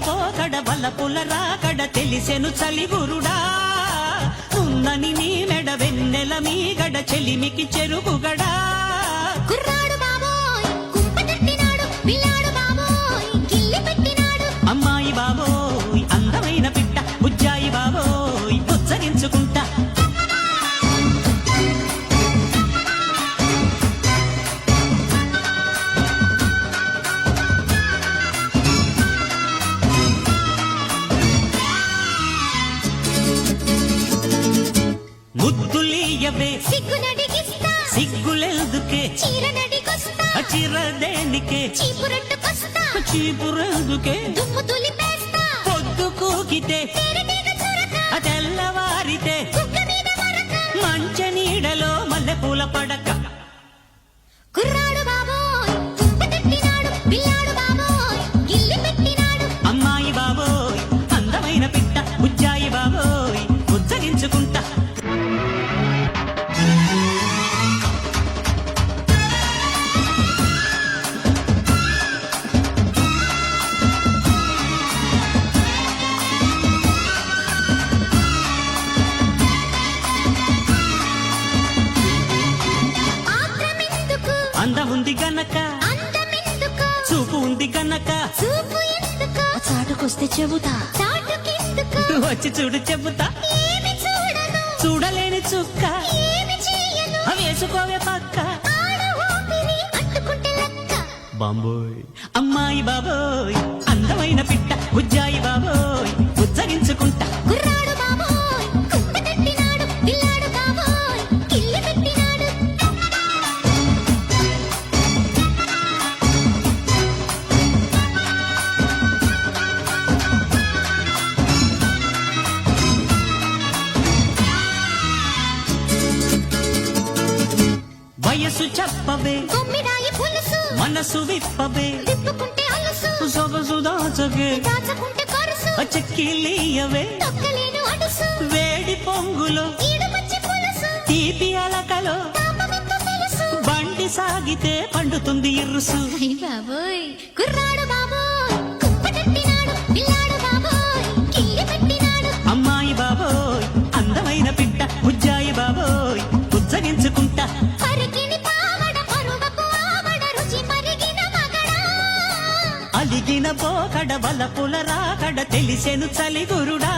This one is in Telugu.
పోకడ వలపుల రాకడ తెలిసెను చలిగురుడా ఉన్నని నీ మెడ వెన్నెల మీగడ చెలిమికి చెరుగుగడా కుర్రాడు బాబోయ్ కుంపటెట్టినాడు పిల్లాడు బాబోయ్ గిల్లి పెట్టినాడు అమ్మాయి బాబోయ్ అందమైన పిట్ట బుజ్జాయి బాబోయ్ ఉచ్చరించుకుంటా ముద్దులీయవే సిగ్గునడిగిస్తా సిగ్గులెందుకే చీరనడిగొస్తా చిరదేనికే చీపురెట్టుకొస్తా చీపురెందుకే దుమ్ము దులిపేస్తా పొద్దు కూకితే తెరతీగ చురక తెల్లవారితే కుక్క మీద మరక మంచి నీడలో మల్లెపూల పడక కుర్రాడు బాబోయ్ కుంపటెట్టినాడు పిల్లాడు బాబోయ్ గిల్లి పెట్టినాడు అమ్మాయి బాబోయ్ అందమైన పిట్ట బుజ్జాయి బాబోయ్ ఉచ్చరించుకుంటా ఆత్రమెందుకు అందముంది గనక అందమెందుకు చూపు ఉంది గనక చూపు ఎందుకు చాటుకొస్తే చెబుతా చాటుకెందుకు వచ్చి చూడు చెబుతా ఏమి చూడను చూడలేని చుక్క ఏమి చేయను వేసుకోవే పక్క ఆడ ఊపిరి అంటుకుంటే లెక్క బాంబోయ్ అమ్మాయి బాబోయ్ అందమైన పిట్ట బుజ్జాయి బాబోయ్ ఉచ్చరించుకుంటా కుర్రాడు బాబోయ్ కుంపటెట్టినాడు పిల్లాడు బాబోయ్ గిల్లి పెట్టినాడు వయసు చెప్పవే కొమ్మిడాయి పులుసు మనసు విప్పవే తిప్పుకుంటే అలుసు సొగసు దాచగే దాచకుంటే కరుసు చెక్కిలీయవే తొక్కలేను అడుసు వేడి పొంగులో ఈడు పచ్చి పులుసు తీపి అలకలో తాపమెంత తెలుసు బండి సాగితే పండుతుంది ఇరుసు అయ్ బాబోయ్ కుర్రాడు బాబోయ్ కుంపటెట్టినాడు పిల్లాడు బాబోయ్ గిల్లి పెట్టినాడు అమ్మాయి బాబోయ్ అందమైన పిట్ట బుజ్జాయి బాబోయ్ ఉచ్చరించుకుంటా పరికిని పావడ పరువపు ఆవడ రుచి మరిగిన మగడా అలిగిన పోకడ వలపుల రాకడ తెలిసెను చలిగురుడా